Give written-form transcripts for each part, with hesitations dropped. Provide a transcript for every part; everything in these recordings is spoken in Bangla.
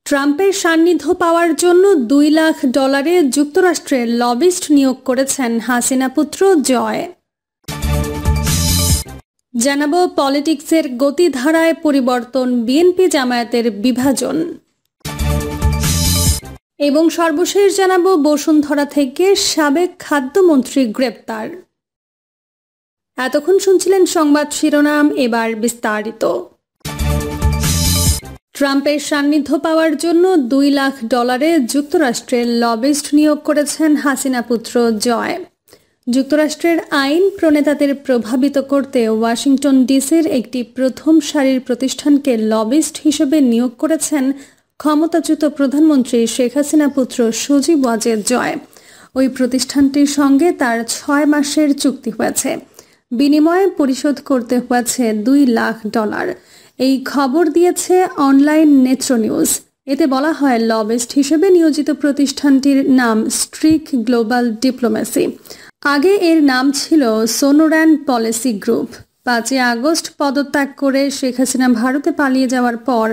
ট্রাম্পের সান্নিধ্য পাওয়ার জন্য $2 লাখ যুক্তরাষ্ট্রের লবিস্ট নিয়োগ করেছেন হাসিনা পুত্র জয়। জানাবো পলিটিক্সের গতিধারায় পরিবর্তন, বিএনপি জামায়াতের বিভাজন এবং সর্বশেষ জানাবো বসুন্ধরা থেকে সাবেক খাদ্যমন্ত্রী গ্রেপ্তার। এতক্ষণ শুনছিলেন সংবাদ শিরোনাম, এবার বিস্তারিত। ট্রাম্পের সান্নিধ্য পাওয়ার জন্য $2 লাখ যুক্তরাষ্ট্রের লবিস্ট নিয়োগ করেছেন হাসিনা পুত্র জয়। যুক্তরাষ্ট্রের আইন প্রণেতাদের প্রভাবিত করতে ওয়াশিংটন ডিসির একটি প্রথম সারির প্রতিষ্ঠানকে লবিস্ট হিসেবে নিয়োগ করেছেন ক্ষমতাচ্যুত প্রধানমন্ত্রী শেখ হাসিনা পুত্র সজীব ওয়াজেদ জয়। ওই প্রতিষ্ঠানটির সঙ্গে তার 6 মাসের চুক্তি হয়েছে, বিনিময়ে পরিশোধ করতে হয়েছে $2 লাখ। এই খবর দিয়েছে অনলাইন নেত্র নিউজ। এতে বলা হয়, লবিস্ট হিসেবে নিয়োজিত প্রতিষ্ঠানটির নাম স্ট্রিক গ্লোবাল ডিপ্লোমেসি। আগে এর নাম ছিল সোনোরান পলিসি গ্রুপ। 5 আগস্ট পদত্যাগ করে শেখ হাসিনা ভারতে পালিয়ে যাওয়ার পর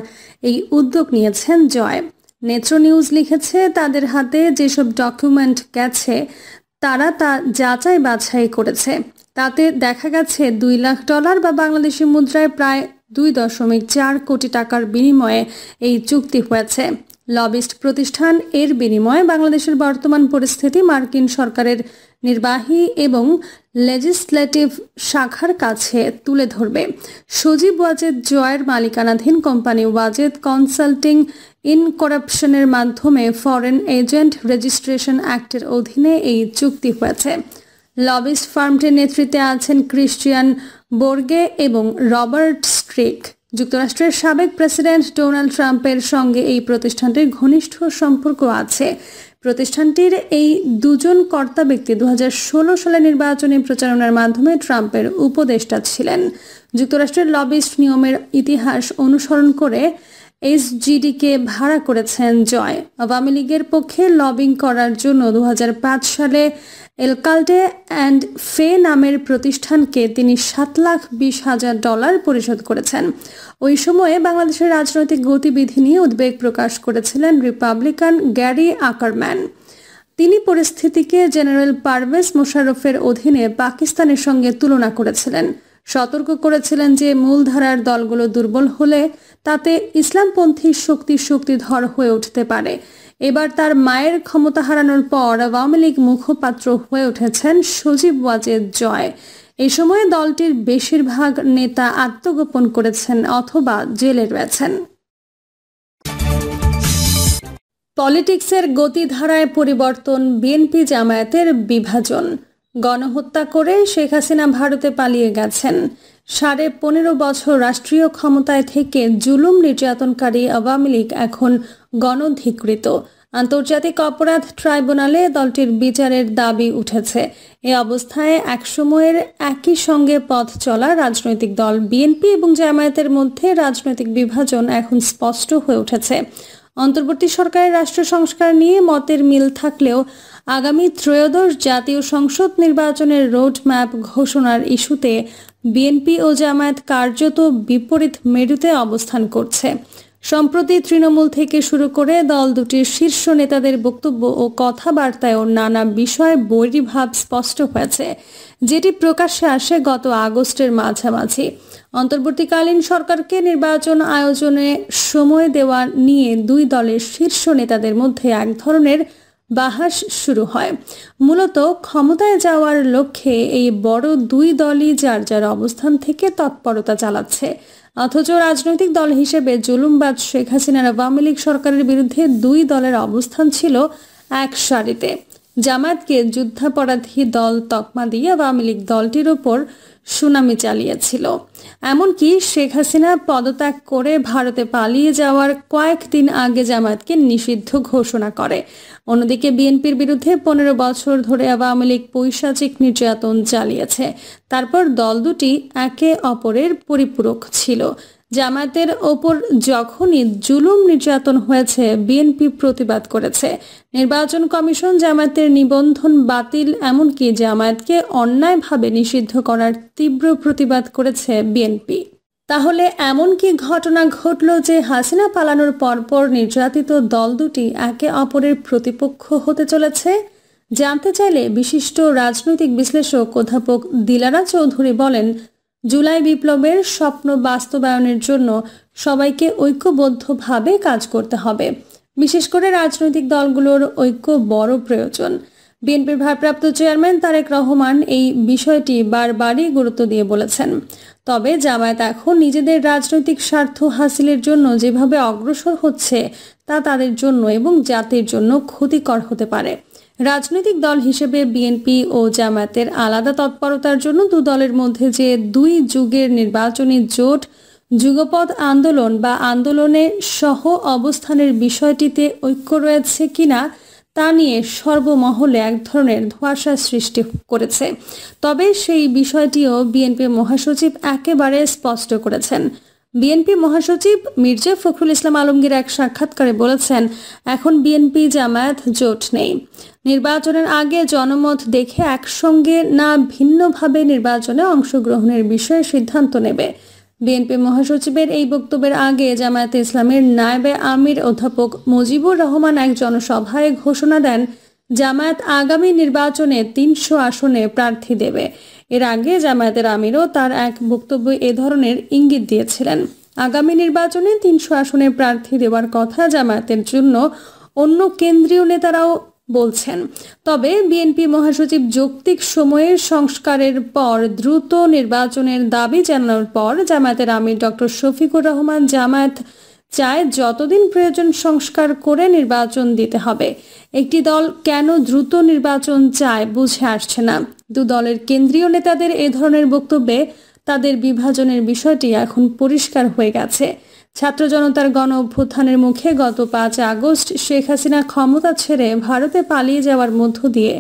এই উদ্যোগ নিয়েছেন জয়। নেত্র নিউজ লিখেছে, তাদের হাতে যেসব ডকুমেন্ট গেছে তারা তা যাচাই বাছাই করেছে। তাতে দেখা গেছে $2 লাখ বা বাংলাদেশি মুদ্রায় প্রায় 2.4 কোটি টাকার বিনিময়ে এই চুক্তি হয়েছে। লবিস্ট প্রতিষ্ঠান এর বিনিময়ে বাংলাদেশের বর্তমান পরিস্থিতি মার্কিন সরকারের নির্বাহী এবং লেজিসলেটিভ শাখার কাছে তুলে ধরবে। সজীব ওয়াজেদ জয়ের মালিকানাধীন কোম্পানি ওয়াজেদ কনসাল্টিং ইনকরাপশনের মাধ্যমে ফরেন এজেন্ট রেজিস্ট্রেশন অ্যাক্টের অধীনে এই চুক্তি হয়েছে। লবিস্ট ফার্মটির নেতৃত্বে আছেন ক্রিশ্চিয়ান বোর্গে এবং রবার্ট স্ট্রিক। যুক্তরাষ্ট্রের সাবেক প্রেসিডেন্ট ডোনাল্ড ট্রাম্পের সঙ্গে এই প্রতিষ্ঠানটির ঘনিষ্ঠ সম্পর্ক আছে। প্রতিষ্ঠানটির এই দুজন কর্তা ব্যক্তি 2016 সালে নির্বাচনী প্রচারণার মাধ্যমে ট্রাম্পের উপদেষ্টা ছিলেন। যুক্তরাষ্ট্রের লবিস্ট নিয়মের ইতিহাস অনুসরণ করে এসজিডিকে ভাড়া করেছেন জয়। আওয়ামী লীগের পক্ষে লবিং করার জন্য 2005 সালে এলকাল্ডে অ্যান্ড ফে নামের প্রতিষ্ঠানকে তিনি $7,20,000 পরিশোধ করেছেন। ওই সময়ে বাংলাদেশের রাজনৈতিক গতিবিধি নিয়ে উদ্বেগ প্রকাশ করেছিলেন রিপাবলিকান গ্যারি আকারম্যান। তিনি পরিস্থিতিকে জেনারেল পারভেজ মোশাররফের অধীনে পাকিস্তানের সঙ্গে তুলনা করেছিলেন। সতর্ক করেছিলেন যে মূলধারার দলগুলো দুর্বল হলে তাতে ইসলামপন্থী শক্তিধর হয়ে উঠতে পারে। এবার তার মায়ের ক্ষমতা হারানোর পর আওয়ামী লীগ মুখপাত্র হয়ে উঠেছেন সজীব ওয়াজেদ জয়। এই সময়ে দলটির বেশিরভাগ নেতা আত্মগোপন করেছেন অথবা জেলে রয়েছেন। পলিটিক্সের গতিধারায় পরিবর্তন, বিএনপি জামায়াতের বিভাজন। গণহত্যা করে শেখ হাসিনা ভারতে পালিয়ে গেছেন। 15.5 বছর রাষ্ট্রীয় ক্ষমতায় থেকে জুলুম নির্যাতনকারী আওয়ামী লীগ এখন গণধিকৃত। আন্তর্জাতিক অপরাধ ট্রাইব্যুনালে দলটির বিচারের দাবি উঠেছে। এ অবস্থায় একসময়ের একই সঙ্গে পথ চলা রাজনৈতিক দল বিএনপি এবং জামায়াতের মধ্যে রাজনৈতিক বিভাজন এখন স্পষ্ট হয়ে উঠেছে। অন্তর্বর্তী সরকারের রাষ্ট্র সংস্কার নিয়ে মতের মিল থাকলেও আগামী ত্রয়োদশ জাতীয় সংসদ নির্বাচনের রোড ম্যাপ ঘোষণার ইস্যুতে বিএনপি ও জামায়াত কার্যত বিপরীত মেরুতে অবস্থান করছে। সম্প্রতি তৃণমূল থেকে শুরু করে দল দুটির শীর্ষ নেতাদের বক্তব্য ও কথাবার্তায়ও নানা বিষয়ে বৈরীভাব স্পষ্ট হয়েছে, যেটি প্রকাশ্যে আসে গত আগস্টের মাঝামাঝি। অন্তর্বর্তীকালীন সরকারকে নির্বাচন আয়োজনে সময় দেওয়া নিয়ে দুই দলের শীর্ষ নেতাদের মধ্যে এক ধরনের বাহাস শুরু হয়। মূলত ক্ষমতায় যাওয়ার লক্ষ্যে এই বড় দুই দলই যার যার অবস্থান থেকে তৎপরতা চালাচ্ছে। অথচ রাজনৈতিক দল হিসেবে জুলুমবাজ শেখ হাসিনার আওয়ামী লীগ সরকারের বিরুদ্ধে দুই দলের অবস্থান ছিল এক সারিতে। জামায়াতকে যুদ্ধাপরাধী দল তকমা দিয়ে আওয়ামী লীগ দলটির ওপর সুনামি চালিয়েছিল। এমনকি শেখ হাসিনা পদত্যাগ করে ভারতে পালিয়ে যাওয়ার কয়েকদিন আগে জামায়াতকে নিষিদ্ধ ঘোষণা করে। অন্যদিকে বিএনপির বিরুদ্ধে 15 বছর ধরে আওয়ামী লীগ পৈশাচিক নির্যাতন চালিয়েছে। তারপর দল দুটি একে অপরের পরিপূরক ছিল। জামায়াতের ওপর যখনই জুলুম নির্যাতন হয়েছে, বিএনপি প্রতিবাদ করেছে। নির্বাচন কমিশন জামায়াতের নিবন্ধন বাতিল, এমনকি জামায়াতকে অন্যায়ভাবে নিষিদ্ধ করার তীব্র প্রতিবাদ করেছে বিএনপি। তাহলে এমন কি ঘটনা ঘটল যে হাসিনা পালানোর পরপর নির্যাতিত দল দুটি একে অপরের প্রতিপক্ষ হতে চলেছে? জানতে চাইলে বিশিষ্ট রাজনৈতিক বিশ্লেষক অধ্যাপক দিলারা চৌধুরী বলেন, জুলাই বিপ্লবের স্বপ্ন বাস্তবায়নের জন্য সবাইকে ঐক্যবদ্ধভাবে কাজ করতে হবে। বিশেষ করে রাজনৈতিক দলগুলোর ঐক্য বড় প্রয়োজন। বিএনপির ভারপ্রাপ্ত চেয়ারম্যান তারেক রহমান এই বিষয়টি বারবারই গুরুত্ব দিয়ে বলেছেন। তবে জামায়াত এখন নিজেদের রাজনৈতিক স্বার্থ হাসিলের জন্য যেভাবে অগ্রসর হচ্ছে তা তাদের জন্য এবং জাতির জন্য ক্ষতিকর হতে পারে। রাজনৈতিক দল হিসেবে বিএনপি ও জামায়াতের আলাদা তৎপরতার জন্য দু দলের মধ্যে যে দুই যুগের নির্বাচনী জোট যুগপৎ আন্দোলন বা আন্দোলনে সহ অবস্থানের বিষয়টিতে ঐক্য রয়েছে কিনা তা নিয়ে সর্বমহলে এক ধরনের ধোঁয়াশা সৃষ্টি করেছে। তবে সেই বিষয়টিও বিএনপি মহাসচিব একেবারে স্পষ্ট করেছেন। বিএনপি মহাসচিব মির্জা ফখরুল ইসলাম আলমগীর এক সাক্ষাৎকারে বলেছেন, এখন বিএনপি জামায়াত জোট নেই। নির্বাচনের আগে জনমত দেখে একসঙ্গে না ভিন্নভাবে নির্বাচনে অংশগ্রহণের বিষয়ে সিদ্ধান্ত নেবে। বিএনপি মহাসচিবের এই বক্তব্যের আগে জামায়াতে ইসলামের নায়েবে আমির অধ্যাপক মুজিবুর রহমান এক জনসভায় ঘোষণা দেন, জামায়াত আগামী নির্বাচনে ৩০০ আসনে প্রার্থী দেবে। এর আগে জামায়াতের আমিরও তার এক বক্তব্যে এ ধরনের ইঙ্গিত দিয়েছিলেন। আগামী নির্বাচনে ৩০০ আসনে প্রার্থী দেওয়ার কথা জামায়াতের জন্য অন্য কেন্দ্রীয় নেতারাও বলছেন। তবে বিএনপি মহাসচিব যৌক্তিক সময়ের সংস্কারের পর দ্রুত নির্বাচনের দাবি জানানোর পর জামায়াতের আমির ডক্টর শফিকুর রহমান জামায়াত চায় যতদিন প্রয়োজন সংস্কার করে নির্বাচন দিতে হবে। একটি দল কেন দ্রুত নির্বাচন চায় বুঝে আসছে না। দু দলের কেন্দ্রীয় নেতাদের এ ধরনের বক্তব্যে তাদের বিভাজনের বিষয়টি এখন পরিষ্কার হয়ে গেছে। ছাত্র জনতার গণ অভ্যুত্থানের মুখে গত ৫ আগস্ট শেখ হাসিনা ক্ষমতা ছেড়ে ভারতে পালিয়ে যাওয়ার মধ্য দিয়ে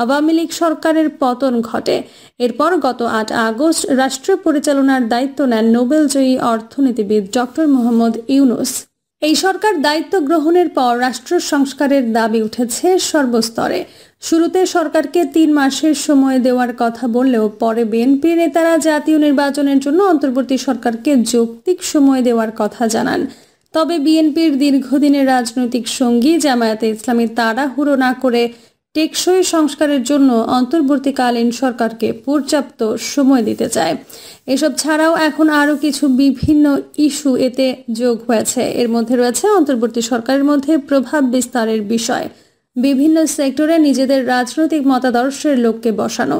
আওয়ামী লীগ সরকারের পতন ঘটে। এরপর গত ৮ আগস্ট রাষ্ট্র পরিচালনার দায়িত্ব নেন নোবেলজয়ী অর্থনীতিবিদ ডক্টর মোহাম্মদ ইউনূস। এই সরকার দায়িত্ব গ্রহণের পর রাষ্ট্র সংস্কারের দাবি উঠেছে সর্বস্তরে। শুরুতে সরকারকে ৩ মাসের সময় দেওয়ার কথা বললেও পরে বিএনপি নেতারা জাতীয় নির্বাচনের জন্য অন্তর্বর্তী সরকারকে যৌক্তিক সময় দেওয়ার কথা জানান। তবে বিএনপির দীর্ঘদিনের রাজনৈতিক সঙ্গী জামায়াতে ইসলামী তাড়াহুড়ো না করে টেকসই সংস্কারের জন্য অন্তর্বর্তীকালীন সরকারকে পর্যাপ্ত সময় দিতে চায়। এসব ছাড়াও এখন আরও কিছু বিভিন্ন ইস্যু এতে যোগ হয়েছে। এর মধ্যে রয়েছে অন্তর্বর্তী সরকারের মধ্যে প্রভাব বিস্তারের বিষয়, বিভিন্ন সেক্টরে নিজেদের রাজনৈতিক মতাদর্শের লোককে বসানো।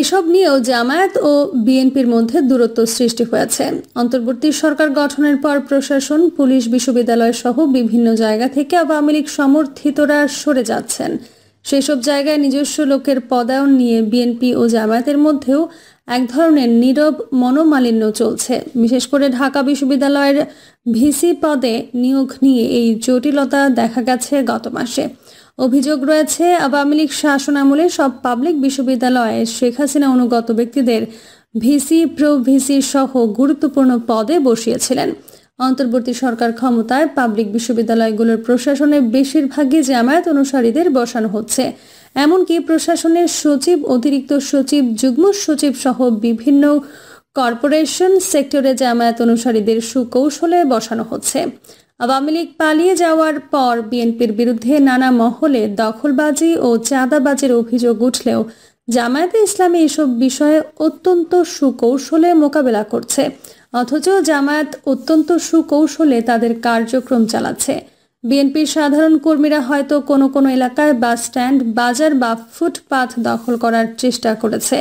এসব নিয়েও জামায়াত ও বিএনপির মধ্যে দূরত্ব সৃষ্টি হয়েছে। অন্তর্বর্তী সরকার গঠনের পর প্রশাসন, পুলিশ, বিশ্ববিদ্যালয় সহ বিভিন্ন জায়গা থেকে আওয়ামী লীগ সমর্থিতরা সরে যাচ্ছেন। সেসব জায়গায় নিজস্ব লোকের পদায়ন নিয়ে বিএনপি ও জামায়াতের মধ্যেও এক ধরনের নীরব মনোমালিন্য চলছে। বিশেষ করে ঢাকা বিশ্ববিদ্যালয়ের ভিসি পদে নিয়োগ নিয়ে এই জটিলতা দেখা গেছে গত মাসে। অভিযোগ রয়েছে, আওয়ামী লীগ শাসনামলে সব পাবলিক বিশ্ববিদ্যালয়ে শেখ হাসিনা অনুগত ব্যক্তিদের ভিসি, প্রো ভিসি সহ গুরুত্বপূর্ণ পদে বসিয়েছিলেন। অন্তর্বর্তী সরকার ক্ষমতায় পাবলিক বিশ্ববিদ্যালয়গুলোর প্রশাসনে বেশিরভাগই জামায়াত অনুসারীদের বসানো হচ্ছে। এমনকি প্রশাসনের সচিব, অতিরিক্ত সচিব, যুগ্ম সচিব সহ বিভিন্ন কর্পোরেশন সেক্টরে জামায়াত অনুসারীদের সুকৌশলে বসানো হচ্ছে। আওয়ামী লীগ পালিয়ে যাওয়ার পর বিএনপির বিরুদ্ধে নানা মহলে দখলবাজি ও চাঁদাবাজির অভিযোগ উঠলেও জামায়াতে ইসলামী এসব বিষয়ে অত্যন্ত সুকৌশলে মোকাবেলা করছে। অথচ জামায়াত অত্যন্ত সুকৌশলে তাদের কার্যক্রম চালাচ্ছে। বিএনপির সাধারণ কর্মীরা হয়তো কোনো কোনো এলাকায় বাস স্ট্যান্ড, বাজার বা ফুটপাথ দখল করার চেষ্টা করেছে।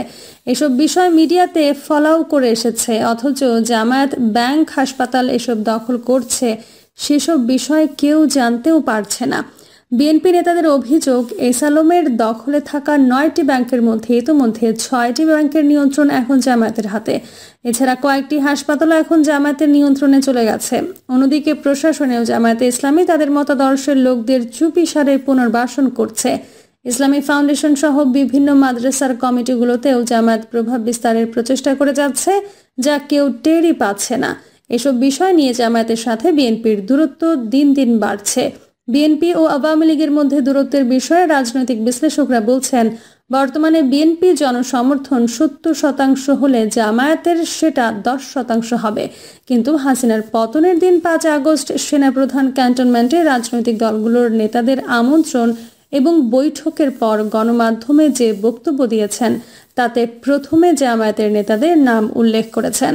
এসব বিষয় মিডিয়াতে ফলাও করে এসেছে। অথচ জামায়াত ব্যাংক, হাসপাতাল এসব দখল করছে সেসব বিষয় কেউ জানতেও পারছে না। বিএনপি নেতাদের অভিযোগ, এসালমের দখলে থাকা 9টি ব্যাংকের মধ্যে ইতোমধ্যে 6টি ব্যাংকের নিয়ন্ত্রণ এখন জামায়াতের হাতে। এছাড়া কয়েকটি হাসপাতালও এখন জামায়াতের নিয়ন্ত্রণে চলে গেছে। অন্যদিকে প্রশাসনেও জামায়াতে ইসলামী তাদের মতাদর্শের লোকদের চুপিসারে পুনর্বাসন করছে। ইসলামী ফাউন্ডেশন সহ বিভিন্ন মাদ্রাসার কমিটিগুলোতেও জামায়াত প্রভাব বিস্তারের প্রচেষ্টা করে যাচ্ছে, যা কেউ টেরই পাচ্ছে না। এসব বিষয় নিয়ে জামায়াতের সাথে বিএনপির দূরত্ব দিন দিন বাড়ছে। বিএনপি ও আওয়ামী লীগের মধ্যে দূরত্বের বিষয়ে রাজনৈতিক বিশ্লেষকরা বলছেন, বর্তমানে বিএনপি জনসমর্থন 70% হলে জামায়াতের সেটা 10% হবে। কিন্তু হাসিনার পতনের দিন 5 আগস্ট সেনাপ্রধান ক্যান্টনমেন্টে রাজনৈতিক দলগুলোর নেতাদের আমন্ত্রণ এবং বৈঠকের পর গণমাধ্যমে যে বক্তব্য দিয়েছেন তাতে প্রথমে জামায়াতের নেতাদের নাম উল্লেখ করেছেন।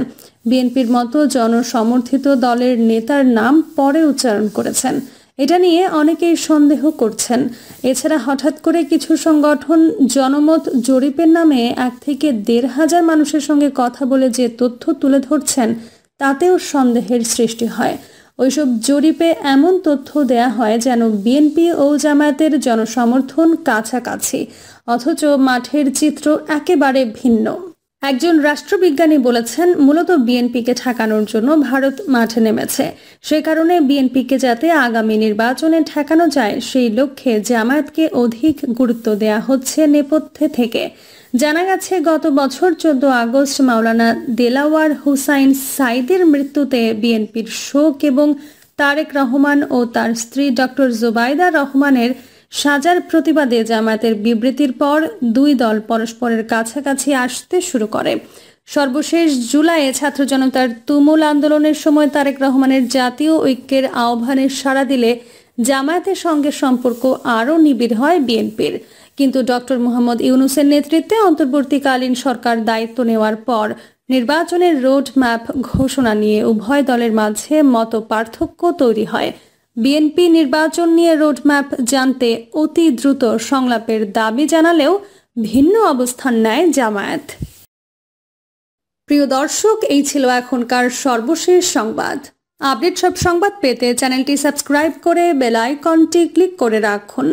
বিএনপির মতো জনসমর্থিত দলের নেতার নাম পরে উচ্চারণ করেছেন। এটা নিয়ে অনেকেই সন্দেহ করছেন। এছাড়া হঠাৎ করে কিছু সংগঠন জনমত জরিপের নামে 1 থেকে 1,500 মানুষের সঙ্গে কথা বলে যে তথ্য তুলে ধরছেন তাতেও সন্দেহের সৃষ্টি হয়। ওইসব জরিপে এমন তথ্য দেয়া হয় যেন বিএনপি ও জামায়াতের জনসমর্থন কাছাকাছি, অথচ মাঠের চিত্র একেবারে ভিন্ন। একজন রাষ্ট্রবিজ্ঞানী বলেছেন, মূলত বিএনপিকে ঠেকানোর জন্য ভারত মাঠে নেমেছে। সে কারণে বিএনপিকে যাতে আগামী নির্বাচনে ঠেকানো যায় সেই লক্ষ্যে জামায়াতকে অধিক গুরুত্ব দেয়া হচ্ছে নেপথ্যে থেকে। জানা গেছে, গত বছর 14 আগস্ট মাওলানা দেলাওয়ার হুসাইন সাইদের মৃত্যুতে বিএনপির শোক এবং তারেক রহমান ও তার স্ত্রী ডক্টর জোবাইদা রহমানের সাজার প্রতিবাদে জামায়াতের বিবৃতির পর দুই দল পরস্পরের কাছাকাছি আসতে শুরু করে। সর্বশেষ জুলাইয়ে ছাত্র জনতার তুমুল আন্দোলনের সময় তারেক রহমানের জাতীয় ঐক্যের আহ্বানে সাড়া দিলে জামায়াতের সঙ্গে সম্পর্ক আরও নিবিড় হয় বিএনপির। কিন্তু ডক্টর মোহাম্মদ ইউনূসের নেতৃত্বে অন্তর্বর্তীকালীন সরকার দায়িত্ব নেওয়ার পর নির্বাচনের রোড ম্যাপ ঘোষণা নিয়ে উভয় দলের মাঝে মত পার্থক্য তৈরি হয়। বিএনপি নির্বাচন নিয়ে রোডম্যাপ জানতে অতি দ্রুত সংলাপের দাবি জানালেও ভিন্ন অবস্থান নেয় জামায়াত। প্রিয় দর্শক, এই ছিল এখনকার সর্বশেষ সংবাদ। আপডেট সব সংবাদ পেতে চ্যানেলটি সাবস্ক্রাইব করে বেল আইকনটি ক্লিক করে রাখুন।